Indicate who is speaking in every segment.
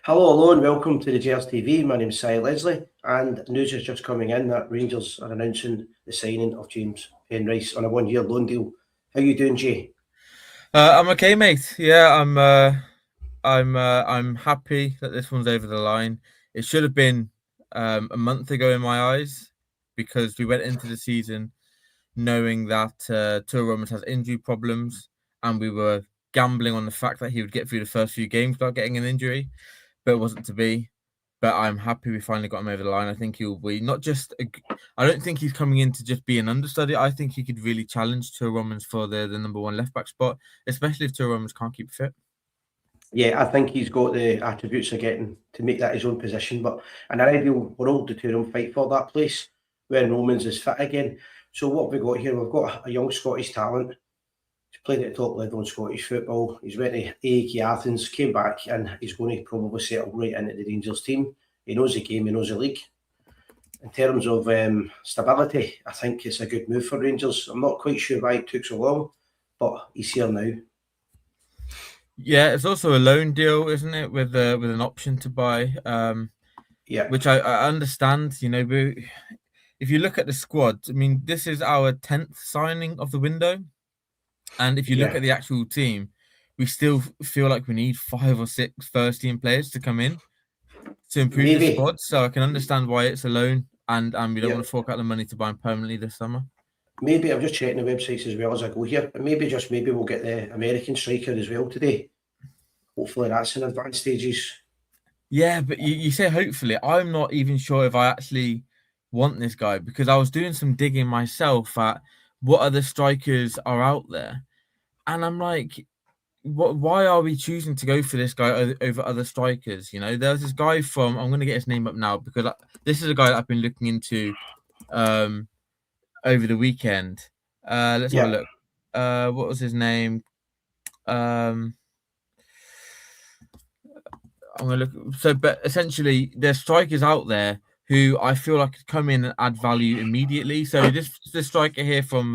Speaker 1: Hello and welcome to the Gers TV. My name's Si Leslie, and news is just coming in that Rangers are announcing the signing of James Penrice on a one-year loan deal. How you doing, Jay?
Speaker 2: I'm okay, mate. Yeah, I'm happy that this one's over the line. It should have been a month ago in my eyes, because we went into the season knowing that Tua Romans has injury problems, and we were gambling on the fact that he would get through the first few games without getting an injury, but it wasn't to be. But I'm happy we finally got him over the line. I think he'll be not just. I don't think he's coming in to just be an understudy. I think he could really challenge Tua Romans for the number one left back spot, especially if Tua Romans can't keep fit.
Speaker 1: Yeah, I think he's got the attributes of getting to make that his own position. But in an ideal world, the two of them fight for that place when Romans is fit again. So what have we got here? We've got a young Scottish talent. He's played at the top level in Scottish football. He's went to AEK Athens, came back, and he's going to probably settle right into the Rangers team. He knows the game, he knows the league. In terms of stability, I think it's a good move for Rangers. I'm not quite sure why it took so long, but he's here now.
Speaker 2: Yeah, it's also a loan deal, isn't it, with an option to buy,
Speaker 1: Yeah,
Speaker 2: which I understand. You know, if you look at the squad, I mean, this is our 10th signing of the window, and if you look
Speaker 1: yeah.
Speaker 2: at the actual team, we still feel like we need 5 or 6 first-team players to come in to improve the
Speaker 1: Maybe,
Speaker 2: squad. So I can understand why it's a loan, and we don't
Speaker 1: yeah.
Speaker 2: want to fork out the money to buy him permanently this summer.
Speaker 1: Maybe I'm just checking the websites as well as I go here. But maybe just maybe we'll get the American striker as well today. Hopefully that's in advanced stages.
Speaker 2: Yeah, but you say hopefully. I'm not even sure if I actually want this guy, because I was doing some digging myself at what other strikers are out there, and I'm like, what? Why are we choosing to go for this guy over other strikers? You know, there's this guy from, I'm going to get his name up now, because this is a guy that I've been looking into um, over the weekend. Let's have a
Speaker 1: Yeah,
Speaker 2: look. What was his name? Um, I'm gonna look. So, but essentially, there's strikers out there who I feel like could come in and add value immediately. So this striker here from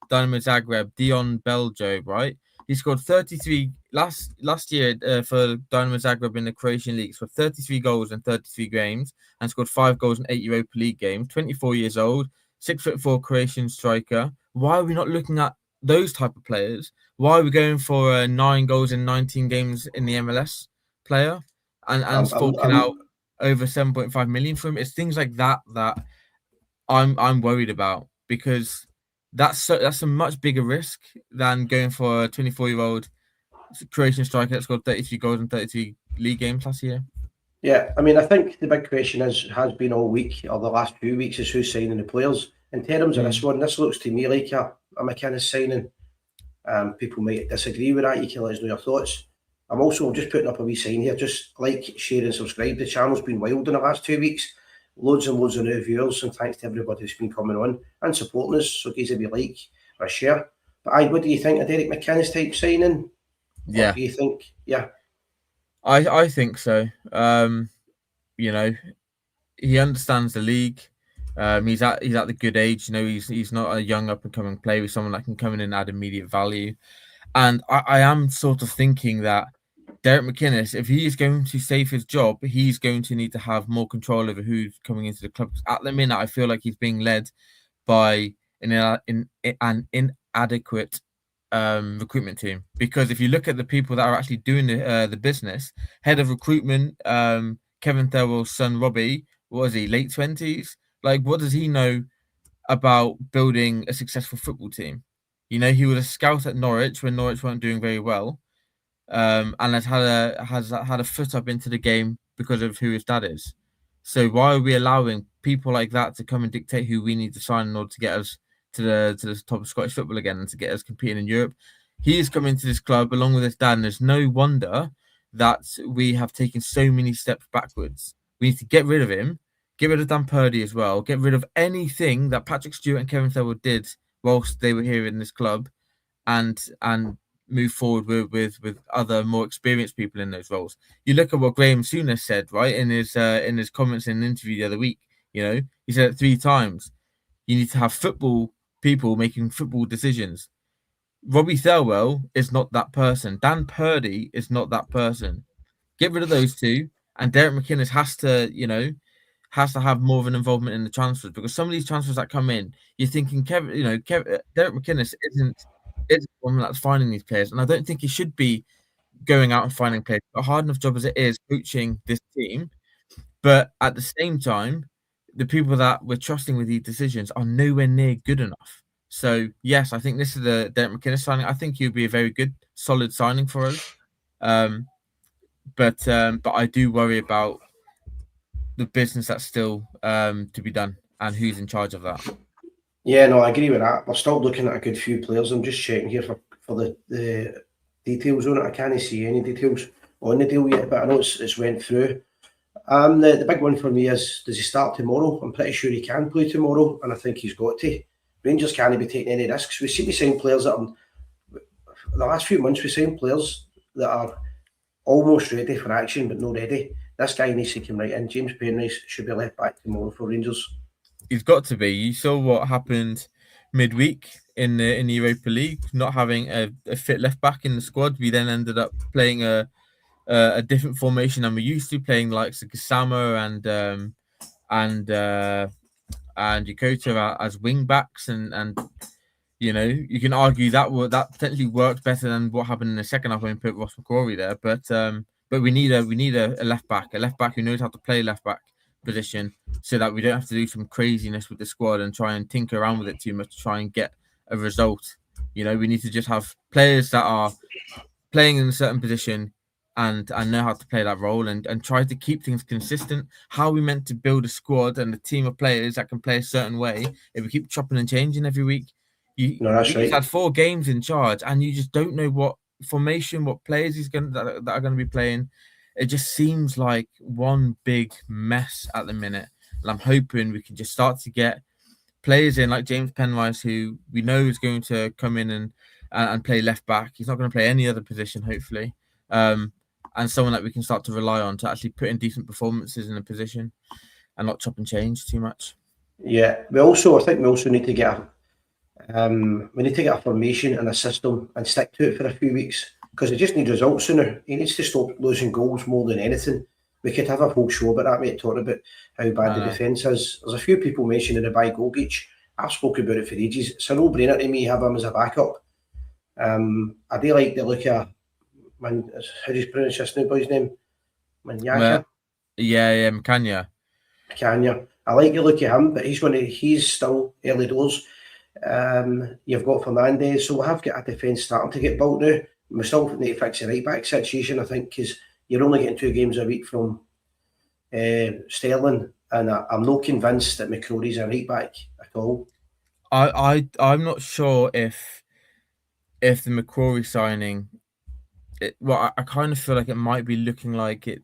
Speaker 2: Dynamo Zagreb, Dion Beljo, right? He scored 33 last year for Dynamo Zagreb in the Croatian league. Scored 33 goals in 33 games and scored 5 goals in 8 Europa League games. 24 years old, 6'4" Croatian striker. Why are we not looking at those type of players? Why are we going for 9 goals in 19 games in the MLS player? And
Speaker 1: I'm, I'm,
Speaker 2: forking
Speaker 1: I'm
Speaker 2: out over 7.5 million for him. It's things like that that I'm worried about, because that's a much bigger risk than going for a 24-year-old Croatian striker that scored 33 goals in 33 league games last year.
Speaker 1: yeah. I mean, I think the big question has been all week or the last few weeks is who's signing the players. In terms of this
Speaker 2: Mm.
Speaker 1: one, this looks to me like a McInnes signing. People might disagree with that. You can let us know your thoughts. I'm also just putting up a wee sign here. Just like, share, and subscribe. The channel's been wild in the last 2 weeks. Loads and loads of new viewers, and thanks to everybody who's been coming on and supporting us. So, give us a wee like or a share. But what do you think? A Derek McInnes type signing, or
Speaker 2: Yeah,
Speaker 1: do you think? Yeah,
Speaker 2: I think so. You know, he understands the league. He's at the good age. You know, he's not a young up and coming player. He's someone that can come in and add immediate value. And I am sort of thinking that Derek McInnes, if he is going to save his job, he's going to need to have more control over who's coming into the club. At the minute, I feel like he's being led by an inadequate recruitment team. Because if you look at the people that are actually doing the business, head of recruitment, Kevin Thurwell's son Robbie, what was he, late 20s? Like, what does he know about building a successful football team? You know, he was a scout at Norwich when Norwich weren't doing very well, and has had a foot up into the game because of who his dad is. So why are we allowing people like that to come and dictate who we need to sign in order to get us to the top of Scottish football again and to get us competing in Europe? He is coming to this club along with his dad, and there's no wonder that we have taken so many steps backwards. We need to get rid of him, get rid of Dan Purdy as well, get rid of anything that Patrick Stewart and Kevin Thurwell did whilst they were here in this club, and move forward with other more experienced people in those roles. You look at what Graham Souness said, right, in his comments in an interview the other week. You know, he said it 3 times. You need to have football people making football decisions. Robbie Thelwell is not that person. Dan Purdy is not that person. Get rid of those two and Derek McInnes has to have more of an involvement in the transfers, because some of these transfers that come in, you're thinking Derek McInnes isn't one that's finding these players, and I don't think he should be going out and finding players. A hard enough job as it is coaching this team, but at the same time, the people that we're trusting with these decisions are nowhere near good enough. So yes, I think this is the Derek McInnes signing. I think he'll be a very good, solid signing for us. But I do worry about the business that's still to be done and who's in charge of that.
Speaker 1: Yeah, no, I agree with that. We're still looking at a good few players. I'm just checking here for the details on it. I can't see any details on the deal yet, but I know it's went through. The big one for me is, does he start tomorrow? I'm pretty sure he can play tomorrow, and I think he's got to. Rangers can't be taking any risks. We seem to sign players that are, the last few months we signed players that are almost ready for action but not ready. This guy needs to come right in. James Penrice should be left back tomorrow for Rangers.
Speaker 2: He's got to be. You saw what happened midweek in the Europa League, not having a fit left back in the squad. We then ended up playing a different formation than we used to, playing like Kasama and Yokota as wing backs, and you can argue that potentially worked better than what happened in the second half when we put Ross McCrory there. But we need a left back who knows how to play left back position, so that we don't have to do some craziness with the squad and try and tinker around with it too much to try and get a result. We need to just have players that are playing in a certain position and know how to play that role, and try to keep things consistent. How are we meant to build a squad and a team of players that can play a certain way if we keep chopping and changing every week?
Speaker 1: That's right.
Speaker 2: He's had 4 games in charge, and you just don't know what formation, what players that are going to be playing. It just seems like one big mess at the minute. And I'm hoping we can just start to get players in like James Penrice, who we know is going to come in and play left back. He's not going to play any other position, hopefully. And someone that we can start to rely on to actually put in decent performances in a position and not chop and change too much.
Speaker 1: Yeah, I think we also need to get a formation and a system and stick to it for a few weeks, because it just needs results sooner. He needs to stop losing goals more than anything. We could have a whole show about that, mate, talking about how bad the defence is. There's a few people mentioning the by goal gauge. I've spoken about it for ages. It's a no-brainer to me, have him as a backup. I do like the look of, how do you pronounce this new boy's name? Manyaka?
Speaker 2: Yeah, Mkanya.
Speaker 1: I like the look of him, but he's still early doors. You've got Fernandez, so we have got a defence starting to get built now. We still need to fix the right back situation, I think, because you're only getting 2 games a week from Sterling, and I'm not convinced that McCrory's a right back at all.
Speaker 2: I'm not sure if the McCrory signing, I kind of feel like it might be looking like it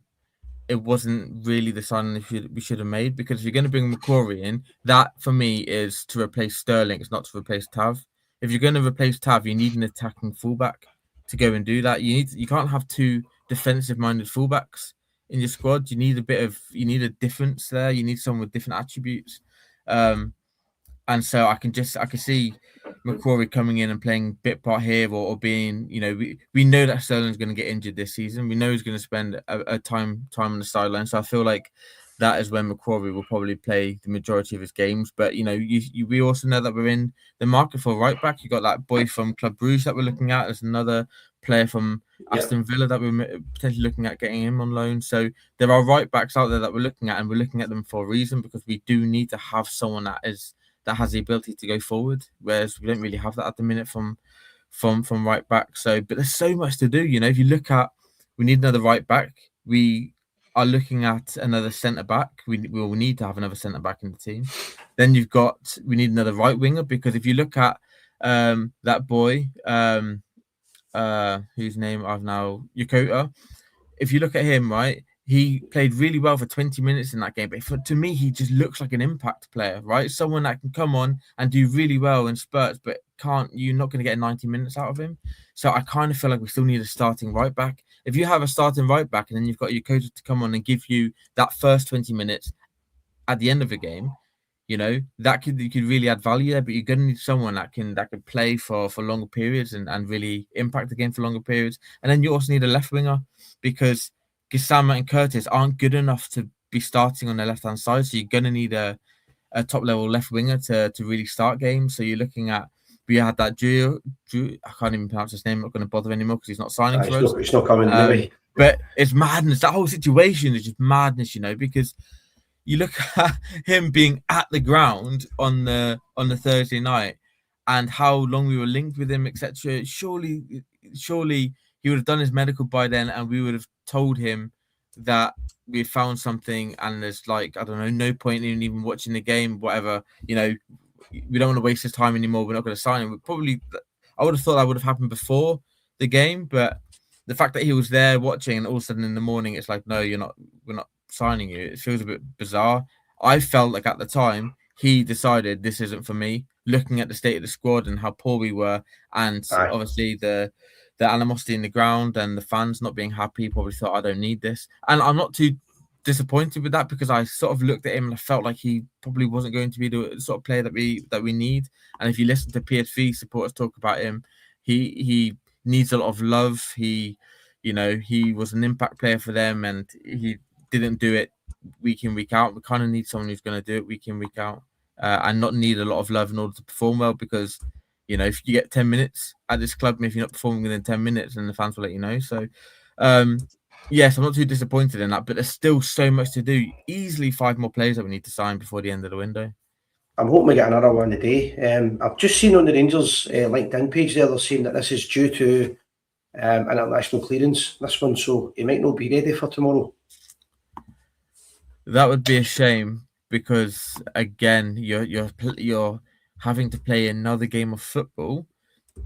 Speaker 2: wasn't really the signing we should have made, because if you're going to bring McCrory in, that for me is to replace Sterling. It's not to replace Tav. If you're going to replace Tav, you need an attacking fullback to go and do that. You can't have 2 defensive-minded fullbacks in your squad. You need a difference there. You need someone with different attributes. And so I can see McCrory coming in and playing bit part here, or being, we know that Sterling's going to get injured this season. We know he's going to spend a time on the sideline. So I feel like that is when McCrory will probably play the majority of his games. But we also know that we're in the market for right back. You got that boy from Club Brugge that we're looking at. There's another player from Aston Villa that we're potentially looking at getting him on loan. So there are right backs out there that we're looking at, and we're looking at them for a reason, because we do need to have someone that has the ability to go forward, whereas we don't really have that at the minute from right back. So, but there's so much to do. If you look at, we need another right back. We are looking at another centre back. We will need to have another centre back in the team. Then we need another right winger, because if you look at that boy, whose name I've now, Yokota. If you look at him, right, he played really well for 20 minutes in that game. But to me, he just looks like an impact player, right? Someone that can come on and do really well in spurts, but you're not going to get 90 minutes out of him. So I kind of feel like we still need a starting right back. If you have a starting right back and then you've got your coach to come on and give you that first 20 minutes at the end of the game, you could really add value there. But you're going to need someone that can play for longer periods and really impact the game for longer periods. And then you also need a left winger, because Gisama and Curtis aren't good enough to be starting on the left-hand side. So you're going to need a top-level left winger to really start games. So you're looking at, we had that Drew, I can't even pronounce his name. I'm not going to bother anymore because he's not signing for us.
Speaker 1: It's not coming anyway.
Speaker 2: But it's madness. That whole situation is just madness, because you look at him being at the ground on the Thursday night and how long we were linked with him, etc. Surely he would have done his medical by then, and we would have told him that we found something, and there's like, I don't know, no point in even watching the game, whatever. We don't want to waste his time anymore. We're not going to sign him. Probably, I would have thought that would have happened before the game, but the fact that he was there watching, and all of a sudden in the morning, it's like, no, we're not signing you. It feels a bit bizarre. I felt like at the time he decided this isn't for me. Looking at the state of the squad and how poor we were, and obviously the animosity in the ground and the fans not being happy, probably thought, I don't need this. And I'm not too disappointed with that, because I sort of looked at him and I felt like he probably wasn't going to be the sort of player that we need. And if you listen to PSV supporters talk about him, he needs a lot of love. He was an impact player for them, and he didn't do it week in, week out. We kind of need someone who's going to do it week in, week out, and not need a lot of love in order to perform well, because if you get 10 minutes at this club, and if you're not performing within 10 minutes, then the fans will let you know. So yes, I'm not too disappointed in that, but there's still so much to do. Easily 5 more players that we need to sign before the end of the window.
Speaker 1: I'm hoping we get another one today. I've just seen on the Rangers LinkedIn page there, they're saying that this is due to international clearance, this one, so he might not be ready for tomorrow.
Speaker 2: That would be a shame, because again, you're having to play another game of football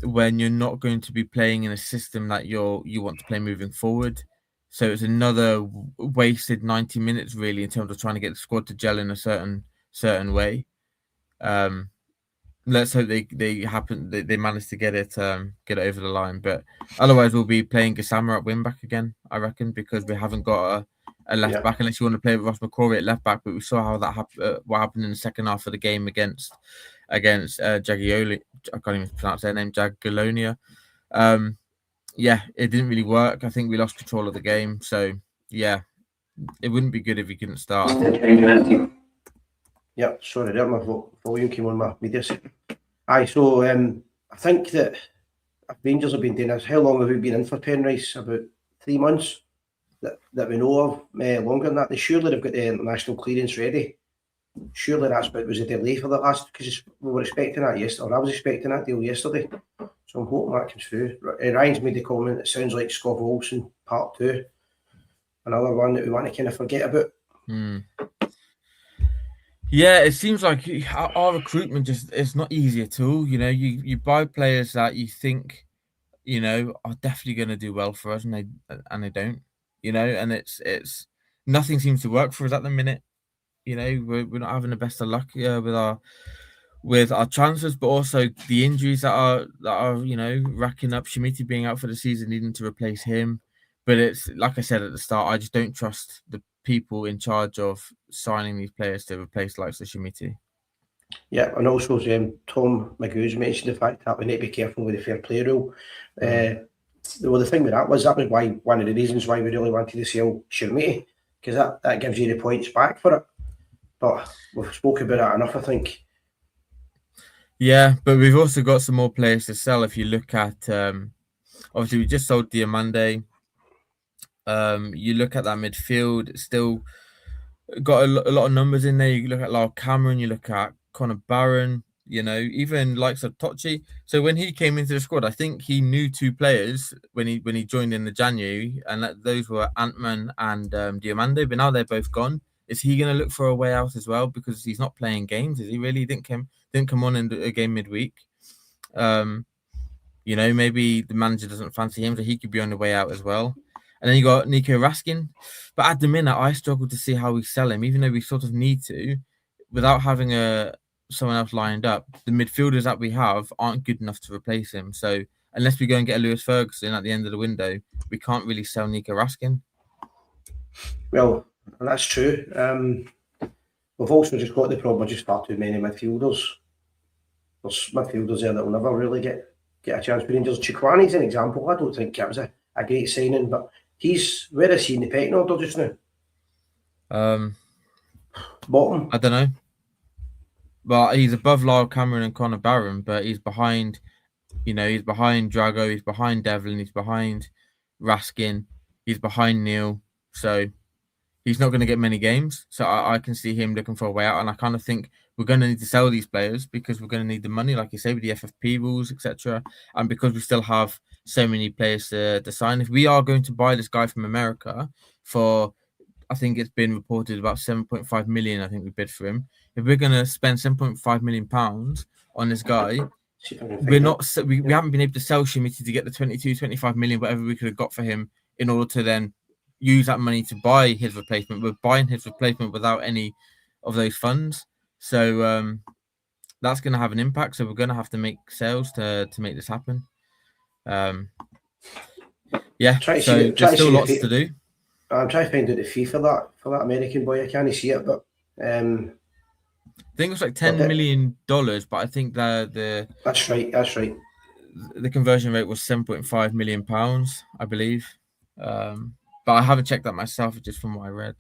Speaker 2: when you're not going to be playing in a system that you want to play moving forward. So it's another wasted 90 minutes really, in terms of trying to get the squad to gel in a certain way. Let's hope they manage to get it over the line. But otherwise, we'll be playing Gisama at wing back again, I reckon, because we haven't got a left back, unless you want to play with Ross McCrory at left back. But we saw how that what happened in the second half of the game against Jagiellonian. I can't even pronounce their name, Jagiellonian. It didn't really work. I think we lost control of the game. So yeah, it wouldn't be good if he couldn't start.
Speaker 1: Yeah, sorry, there my volume came on my media set. So I think that Rangers have been doing this. How long have we been in for Penrice? About 3 months that we know of. Longer than that. Surely they've got the international clearance ready. Surely that's what was a delay for the last, because we were expecting that yesterday, or I was expecting that deal yesterday. So I'm hoping that comes through. Ryan's made the comment, it sounds like Scott Olsen Part 2. Another one that we want to kind of forget about.
Speaker 2: Yeah, it seems like our recruitment it's not easy at all. You buy players that you think, are definitely going to do well for us, and they don't. And it's nothing seems to work for us at the minute. We're not having the best of luck with our transfers, but also the injuries that are racking up. Shimiti being out for the season, needing to replace him. But it's like I said at the start, I just don't trust the people in charge of signing these players to replace likes of Shimiti. Yeah,
Speaker 1: and also Tom Magoo's mentioned the fact that we need to be careful with the fair play rule. The thing with that was why one of the reasons why we really wanted to sell Shimiti, because that gives you the points back for it. But we've spoken about it enough, I think.
Speaker 2: Yeah, but we've also got some more players to sell. If you look at, obviously we just sold Diamande. You look at that midfield, still got a lot of numbers in there. You look at Lyle Cameron, you look at Connor Barron, even likes of Tochi. So when he came into the squad, I think he knew 2 players when he joined in the January, and those were Antman and Diamande. But now they're both gone. Is he going to look for a way out as well, because he's not playing games? Is he really? Didn't come on in a game midweek. Maybe the manager doesn't fancy him, so he could be on the way out as well. And then you got Nico Raskin. But at the minute, I struggle to see how we sell him, even though we sort of need to, without having someone else lined up. The midfielders that we have aren't good enough to replace him. So unless we go and get a Lewis Ferguson at the end of the window, we can't really sell Nico Raskin.
Speaker 1: Well, that's true. We've also just got the problem of just far too many midfielders. There's midfielders there that will never really get a chance for Rangers. Chikwani's an example. I don't think it was a great signing, but Where is he in the pecking order just now? Bottom.
Speaker 2: I don't know. Well, he's above Lyle Cameron and Conor Barron, but he's behind, he's behind Drago, he's behind Devlin, he's behind Raskin, he's behind Neil. So he's not going to get many games. So I can see him looking for a way out. And I kind of think we're going to need to sell these players because we're going to need the money, like you say, with the FFP rules, etc. And because we still have so many players to sign. If we are going to buy this guy from America for, I think it's been reported about 7.5 million, I think we bid for him. If we're going to spend 7.5 million pounds on this guy, we haven't been able to sell Shimity to get the 22, 25 million, whatever we could have got for him in order to then use that money to buy his replacement. We're buying his replacement without any of those funds. So that's going to have an impact. So we're going to have to make sales to make this happen. Yeah, so there's still lots to do.
Speaker 1: I'm trying to find out the fee for that American boy. I can't see it, but
Speaker 2: I think it was like $10 million, but I think the
Speaker 1: that's right.
Speaker 2: The conversion rate was £7.5 million, I believe. But I haven't checked that myself, just from what I read.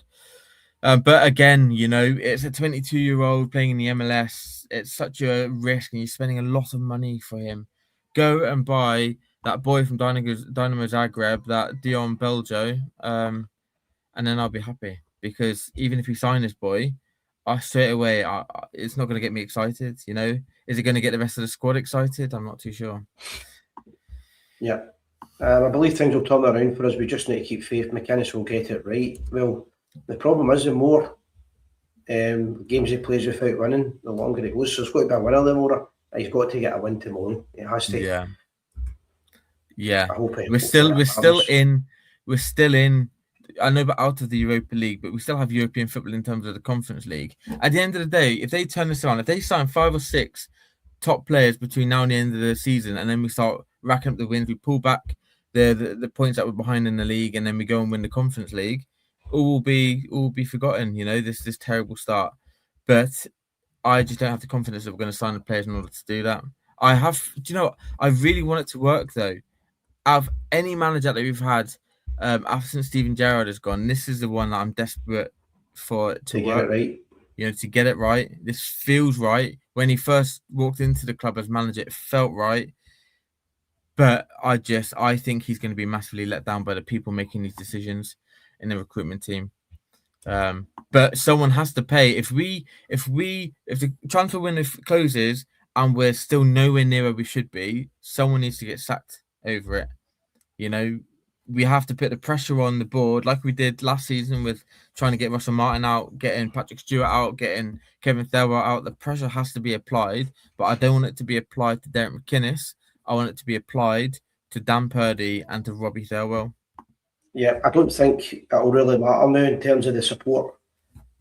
Speaker 2: But again, it's a 22-year-old playing in the MLS. It's such a risk, and you're spending a lot of money for him. Go and buy that boy from Dynamo Zagreb, that Dion Beljo, and then I'll be happy. Because even if you sign this boy, straight away, it's not going to get me excited. Is it going to get the rest of the squad excited? I'm not too sure.
Speaker 1: Yeah. I believe things will turn around for us. We just need to keep faith. McInnes will get it right. Well, the problem is the more games he plays without winning, the longer it goes. So it's got to be a winner the more. He's got to get a win tomorrow. It has to.
Speaker 2: Yeah. We're still in. I know, but out of the Europa League, but we still have European football in terms of the Conference League. At the end of the day, if they turn this around, if they sign 5 or 6 top players between now and the end of the season, and then we start racking up the wins, we pull back the points that we're behind in the league, and then we go and win the Conference League, all will be forgotten. This terrible start. But I just don't have the confidence that we're going to sign the players in order to do that. I really want it to work though. Out of any manager that we've had since Steven Gerrard has gone, this is the one that I'm desperate for to work.
Speaker 1: Get it right.
Speaker 2: To get it right. This feels right. When he first walked into the club as manager, it felt right. But I think he's going to be massively let down by the people making these decisions in the recruitment team. But someone has to pay. If the transfer window closes and we're still nowhere near where we should be, someone needs to get sacked over it. We have to put the pressure on the board like we did last season with trying to get Russell Martin out, getting Patrick Stewart out, getting Kevin Thelwell out. The pressure has to be applied, but I don't want it to be applied to Derek McInnes. I want it to be applied to Dan Purdy and to Robbie Thelwell.
Speaker 1: Yeah, I don't think it'll really matter now in terms of the support,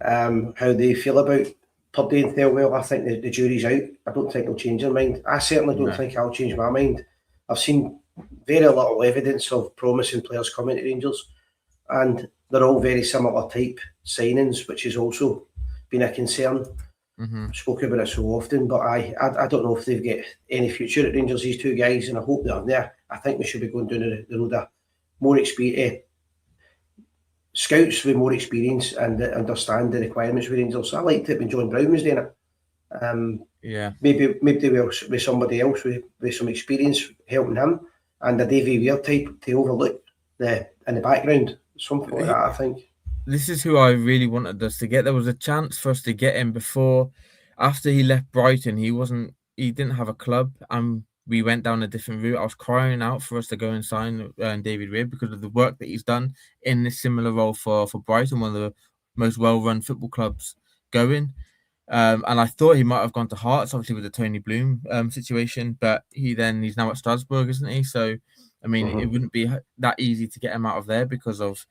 Speaker 1: how they feel about Purdy and Thelwell. I think the jury's out. I don't think they'll change their mind. I certainly don't think I'll change my mind. I've seen very little evidence of promising players coming to Rangers, and they're all very similar type signings, which has also been a concern. Spoke about it so often, but I don't know if they've got any future at Rangers, these two guys, and I hope they're there. I think we should be going down the road of more experience, scouts with more experience and understand the requirements with Rangers. I liked it when John Brown was doing it. Maybe with somebody else with some experience helping him, and a Davy Weir type to overlook in the background, something like that. I think
Speaker 2: this is who I really wanted us to get. There was a chance for us to get him after he left Brighton. He didn't have a club, and we went down a different route. I was crying out for us to go and sign David Weir because of the work that he's done in this similar role for Brighton, one of the most well-run football clubs going. And I thought he might have gone to Hearts, obviously with the Tony Bloom situation, but he's now at Strasbourg, isn't he? So, I mean, it wouldn't be that easy to get him out of there because of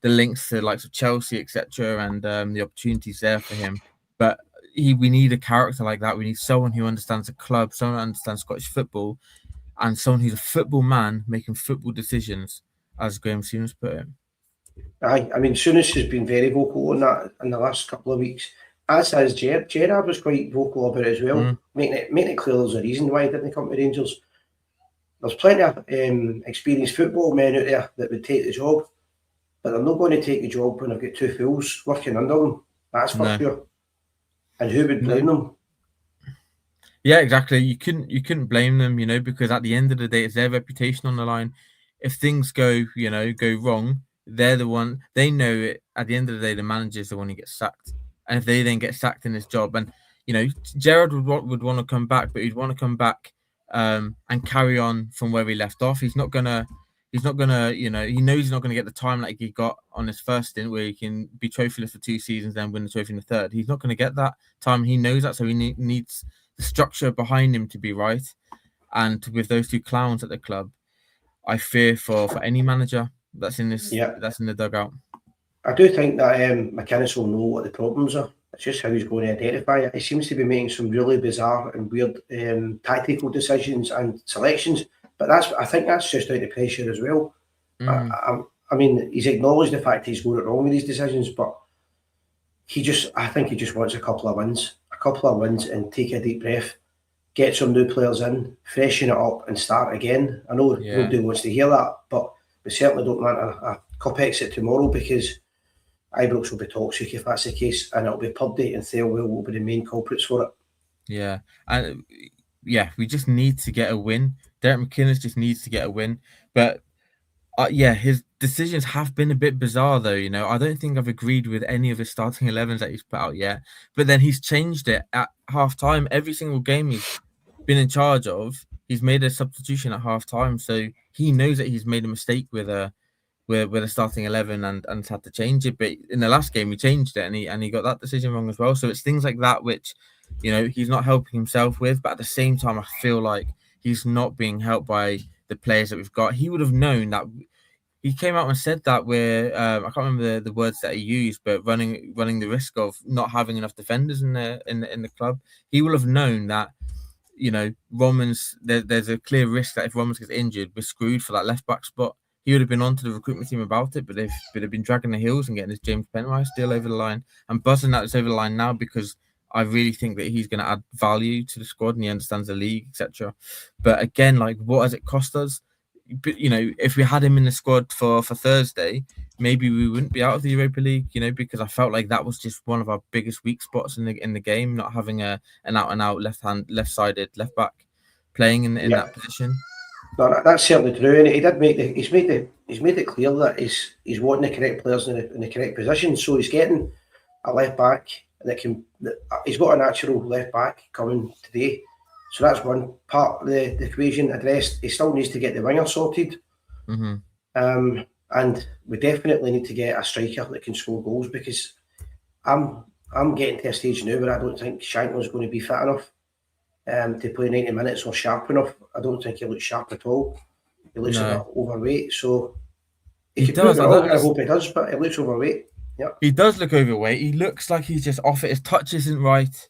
Speaker 2: the links to the likes of Chelsea, etc., and the opportunities there for him. But we need a character like that. We need someone who understands the club, someone who understands Scottish football, and someone who's a football man making football decisions, as Graham Souness put it.
Speaker 1: Aye, I mean, Souness has been very vocal on that in the last couple of weeks. As has Gerrard was quite vocal about it as well, making it clear there's a reason why he didn't come to Rangers. There's plenty of experienced football men out there that would take the job. but they're not going to take the job when they've got two fools working under them. That's for
Speaker 2: No.
Speaker 1: sure. And who would
Speaker 2: No.
Speaker 1: blame them?
Speaker 2: Yeah, exactly. You couldn't blame them, because at the end of the day, it's their reputation on the line. If things go wrong, they're the one. They know it. At the end of the day, the manager's the one who gets sacked. And if they then get sacked in his job, and Gerard would want to come back, but he'd want to come back and carry on from where he left off. He's not gonna. He knows he's not going to get the time like he got on his first stint, where he can be trophyless for 2 seasons, then win the trophy in the third. He's not going to get that time. He knows that, so he needs the structure behind him to be right. And with those two clowns at the club, I fear for any manager that's in the dugout.
Speaker 1: I do think that McInnes will know what the problems are. It's just how he's going to identify it. He seems to be making some really bizarre and weird tactical decisions and selections, but I think that's just out of pressure as well. I mean, he's acknowledged the fact he's got it wrong with these decisions, but I think he just wants a couple of wins and take a deep breath, get some new players in, freshen it up and start again. I know nobody wants to hear that, but we certainly don't want a cup exit tomorrow, because Ibrox will be toxic if that's the case, and it'll be Purdy and Thelwell will be the main culprits for it.
Speaker 2: Yeah, and we just need to get a win. Derek McInnes just needs to get a win, but his decisions have been a bit bizarre, though. I don't think I've agreed with any of his starting 11s that he's put out yet. But then he's changed it at half time. Every single game he's been in charge of, he's made a substitution at half time. So he knows that he's made a mistake with a starting 11 and had to change it. But in the last game, he changed it and he got that decision wrong as well. So it's things like that which, he's not helping himself with. But at the same time, I feel like he's not being helped by the players that we've got. He would have known that. He came out and said that we're I can't remember the words that he used, but running the risk of not having enough defenders in the club. He will have known that Romans, there's a clear risk that if Romans gets injured, we're screwed for that left back spot. He would have been on to the recruitment team about it, but they've been dragging the heels and getting this James Penrice deal over the line. I'm buzzing that it's over the line now, because I really think that he's going to add value to the squad and he understands the league, etc. But again, what has it cost us? But if we had him in the squad for Thursday, maybe we wouldn't be out of the Europa League. Because I felt like that was just one of our biggest weak spots in the game, not having an out left-sided left back playing in that position.
Speaker 1: No, that's certainly true, and he did he's made it clear that he's wanting the correct players in the correct position. So he's getting a left back he's got a natural left back coming today. So that's one part of the equation addressed. He still needs to get the winger sorted. And we definitely need to get a striker that can score goals, because I'm getting to a stage now where I don't think Shankland's going to be fit enough to play 90 minutes or sharp enough. I don't think he looks sharp at all. He looks a bit overweight. So he does. I hope he does, but he looks overweight. Yeah,
Speaker 2: he does look overweight. He looks like he's just off it. His touch isn't right.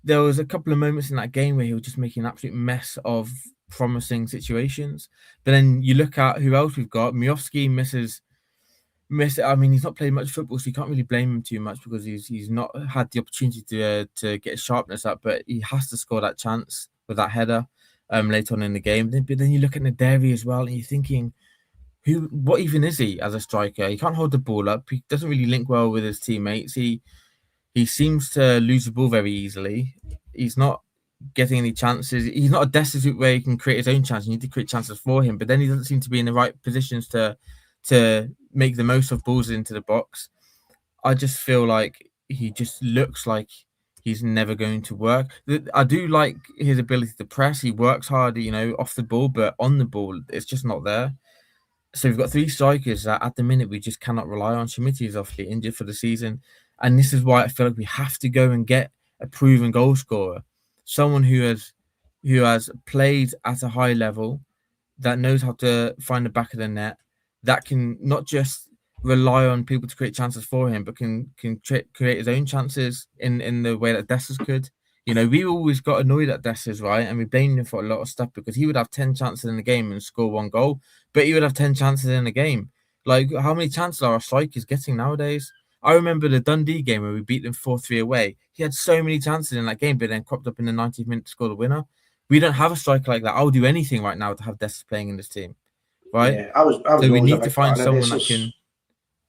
Speaker 2: There was a couple of moments in that game where he was just making an absolute mess of promising situations. But then you look at who else we've got. Miofsky misses. I mean, he's not played much football, so you can't really blame him too much, because he's not had the opportunity to get his sharpness up. But he has to score that chance with that header later on in the game. But then you look at Naderi as well, and you're thinking, what even is he as a striker? He can't hold the ball up. He doesn't really link well with his teammates. He seems to lose the ball very easily. He's not getting any chances. He's not a Destitute where he can create his own chances. You need to create chances for him. But then he doesn't seem to be in the right positions to make the most of balls into the box. I just feel like he just looks like he's never going to work. I do like his ability to press. He works hard, off the ball, but on the ball, it's just not there. So we've got 3 strikers that at the minute we just cannot rely on. Schmidt is obviously injured for the season. And this is why I feel like we have to go and get a proven goal scorer. Someone who has played at a high level, that knows how to find the back of the net, that can not just rely on people to create chances for him, but can create his own chances in the way that Dessers could. We always got annoyed at Dessers, right? And we blamed him for a lot of stuff, because he would have 10 chances in the game and score 1 goal, but he would have 10 chances in the game. Like, how many chances are our strikers getting nowadays? I remember the Dundee game where we beat them 4-3 away. He had so many chances in that game, but then cropped up in the 90th minute to score the winner. We don't have a striker like that. I'll do anything right now to have Dessers playing in this team, right?
Speaker 1: Yeah, I was
Speaker 2: so we need to find someone that can.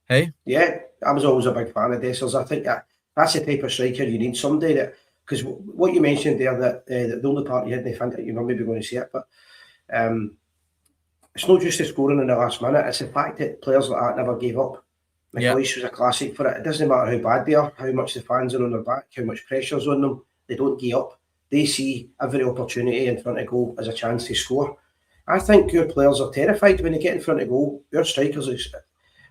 Speaker 2: Hey?
Speaker 1: Yeah, I was always a big fan of Dessers. I think that's the type of striker you need. Somebody that, because what you mentioned there, that the only part you didn't think that you were maybe going to say it, but um, it's not just the scoring in the last minute. It's the fact that players like that never gave up.
Speaker 2: Yeah.
Speaker 1: McLeish was a classic for it. It doesn't matter how bad they are, how much the fans are on their back, how much pressure's on them. They don't give up. They see every opportunity in front of goal as a chance to score. I think your players are terrified when they get in front of goal. Your strikers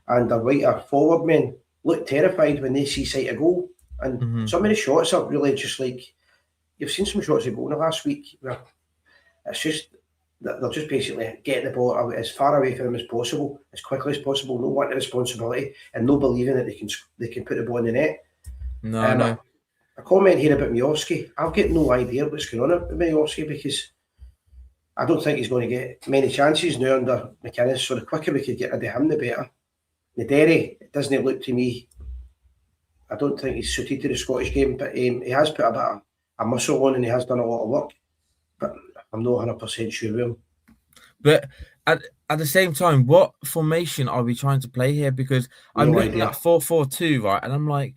Speaker 1: and their wider forward men look terrified when they see sight of goal. And some of the shots are really just like, you've seen some shots of goal in the last week where it's just, they're just basically getting the ball out as far away from them as possible, as quickly as possible, no wanting responsibility and no believing that they can put the ball in the net.
Speaker 2: No.
Speaker 1: A comment here about Miovski. I've got no idea what's going on with Miovski because I don't think he's going to get many chances now under McInnes, so the quicker we could get rid of him, the better. Naderi, it doesn't look to me, I don't think he's suited to the Scottish game, but he has put a bit of muscle on and he has done a lot of work. But I'm not 100% sure with him.
Speaker 2: But at the same time, what formation are we trying to play here? Because I'm looking at 4-4-2, right? And I'm like,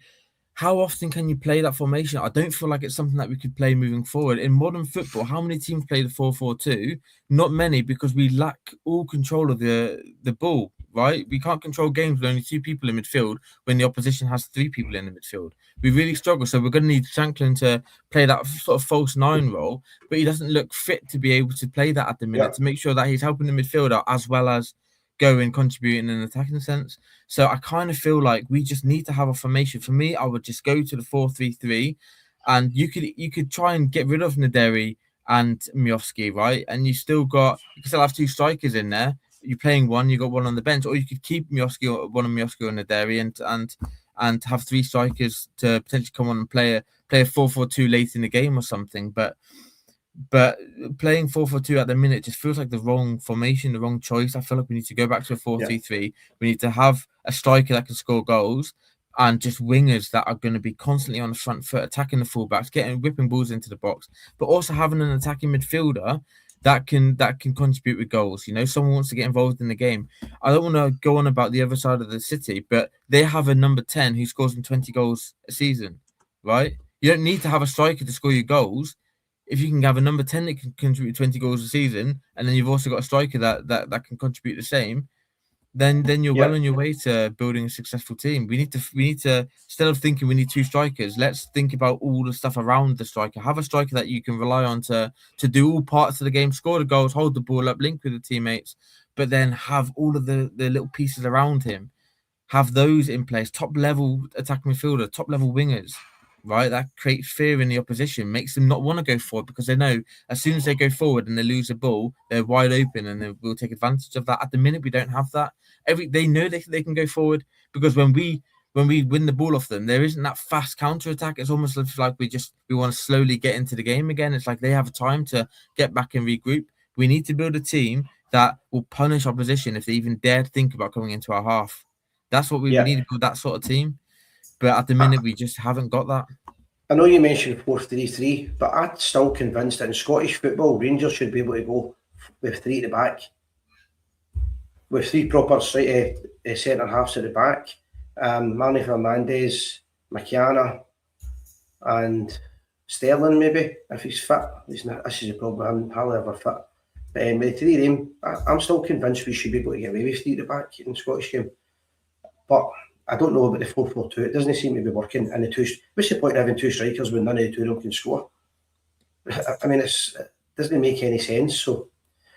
Speaker 2: how often can you play that formation? I don't feel like it's something that we could play moving forward. In modern football, how many teams play the 4-4-2? Not many, because we lack all control of the ball, right? We can't control games with only 2 people in midfield when the opposition has 3 people in the midfield. We really struggle. So we're going to need Shanklin to play that sort of false 9 role, but he doesn't look fit to be able to play that at the minute to make sure that he's helping the midfielder as well as going, contributing in an attacking sense. So I kind of feel like we just need to have a formation. For me, I would just go to the 4-3-3, and you could try and get rid of Naderi and Miovski, right? And you still have 2 strikers in there. You're playing one, you got one on the bench, or you could keep Miovski or one of Miovski or Naderi and have 3 strikers to potentially come on and play a 4-4-2 late in the game or something. But playing 4-4-2 at the minute just feels like the wrong formation, the wrong choice. I feel like we need to go back to a 4-3-3. We need to have a striker that can score goals and just wingers that are going to be constantly on the front foot, attacking the fullbacks, whipping balls into the box, but also having an attacking midfielder that can contribute with goals. You know, someone wants to get involved in the game. I don't want to go on about the other side of the city, but they have a number 10 who scores them 20 goals a season, right? You don't need to have a striker to score your goals. If you can have a number 10 that can contribute 20 goals a season, and then you've also got a striker that can contribute the same, then you're well on your way to building a successful team. We need to instead of thinking we need 2 strikers, let's think about all the stuff around the striker. Have a striker that you can rely on to do all parts of the game, score the goals, hold the ball up, link with the teammates, but then have all of the little pieces around him. Have those in place, top level attacking midfielder, top level wingers, right? That creates fear in the opposition, makes them not want to go forward because they know as soon as they go forward and they lose the ball, they're wide open and they will take advantage of that. At the minute, we don't have that. They know they can go forward because when we win the ball off them, there isn't that fast counter attack. It's almost like we want to slowly get into the game again. It's like they have time to get back and regroup. We need to build a team that will punish opposition if they even dare to think about coming into our half. That's what we need to build, that sort of team. But at the minute, we just haven't got that.
Speaker 1: I know you mentioned 4-3-3, but I'm still convinced that in Scottish football, Rangers should be able to go with 3 at the back, with 3 proper centre halves at the back. Manny Fernandez, McKenna, and Sterling maybe if he's fit. This is a problem. I'm hardly ever fit. But with the 3 of them, I'm still convinced we should be able to get away with 3 at the back in the Scottish game. But I don't know about the 4-4-2. It doesn't seem to be working. And what's the point of having 2 strikers when none of the 2 of them can score? I mean, it doesn't make any sense. So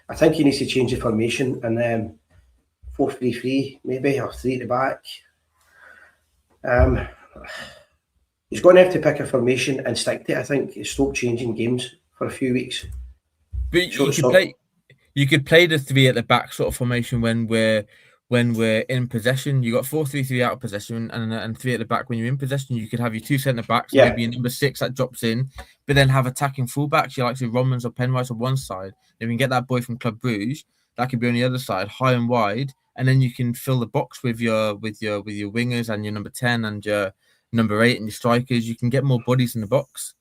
Speaker 1: I think he needs to change the formation and 4-3-3 maybe, or 3 at the back. He's going to have to pick a formation and stick to it. I think stop changing games for a few weeks.
Speaker 2: But you could play the 3 at the back sort of formation when we're in possession. You got 4-3-3 out of possession and 3 at the back when you're in possession. You could have your 2 centre backs, maybe a number 6 that drops in, but then have attacking fullbacks. You like Romans or Penrice on one side. If you can get that boy from Club Bruges, that could be on the other side, high and wide, and then you can fill the box with your wingers and your number 10 and your number 8 and your strikers. You can get more bodies in the box,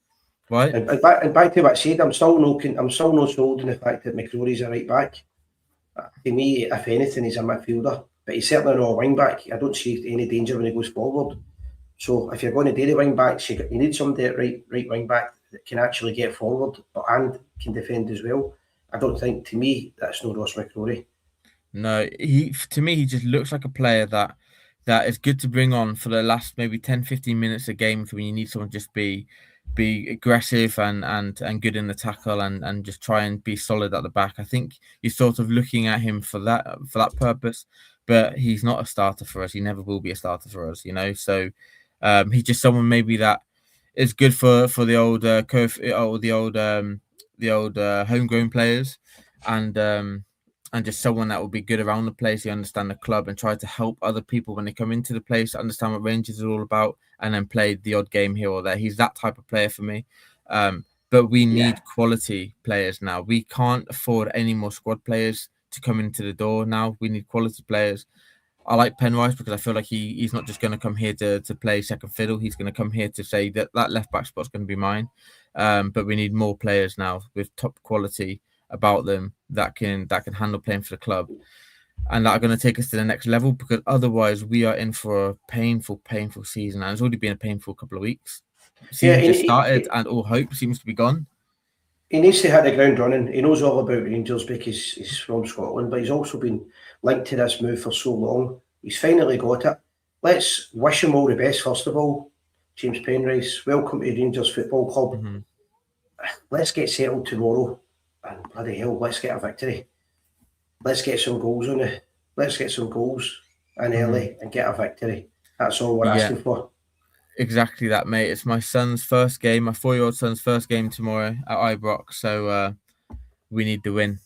Speaker 2: right?
Speaker 1: And back to what I said, I'm still not sold on the fact that McCrory's a right back. To me, if anything, he's a midfielder. but he's certainly not a wing back. I don't see any danger when he goes forward. So if you're going to do the wing backs, you need somebody at right wing back that can actually get forward and can defend as well. I don't think, to me, that's no Ross McCrory.
Speaker 2: No, to me, he just looks like a player that is good to bring on for the last maybe 10, 15 minutes a game when you need someone just be aggressive and good in the tackle and just try and be solid at the back. I think you're sort of looking at him for that purpose, but he's not a starter for us. He never will be a starter for us, So he's just someone maybe that is good for the old homegrown players and just someone that will be good around the place. He understand the club and try to help other people when they come into the place, understand what Rangers are all about, and then play the odd game here or there. He's that type of player for me. But we need quality players now. We can't afford any more squad players to come into the door now. We need quality players. I like Penrice because I feel like he's not just going to come here to play second fiddle. He's going to come here to say that left back spot's going to be mine. But we need more players now with top quality about them that can handle playing for the club and that are going to take us to the next level, because otherwise we are in for a painful season, and it's already been a painful couple of weeks. Season just started and all hope seems to be gone.
Speaker 1: He needs to hit the ground running. He knows all about Rangers because he's from Scotland, but he's also been linked to this move for so long. He's finally got it. Let's wish him all the best, first of all. James Penrice, welcome to Rangers Football Club.
Speaker 2: Mm-hmm.
Speaker 1: Let's get settled tomorrow. And bloody hell, let's get a victory. Let's get some goals on it. Let's get some goals in early and get a victory. That's all we're asking for.
Speaker 2: Exactly that, mate. It's my son's first game, my 4-year-old son's first game tomorrow at Ibrox. So we need the win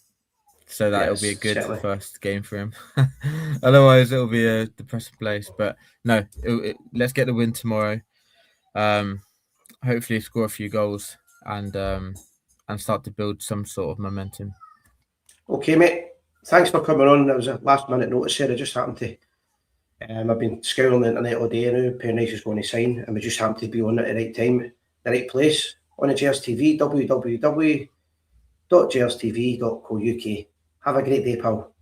Speaker 2: so that it'll be a good first game for him. Otherwise, it'll be a depressing place. But no, let's get the win tomorrow. Hopefully score a few goals and start to build some sort of momentum.
Speaker 1: Okay, mate. Thanks for coming on. That was a last minute notice here. I just happened to. I've been scouring the internet all day now. Penrice is going to sign, and we just happened to be on at the right time, the right place on the Gers TV. www.gerstv.co.uk. Have a great day, pal.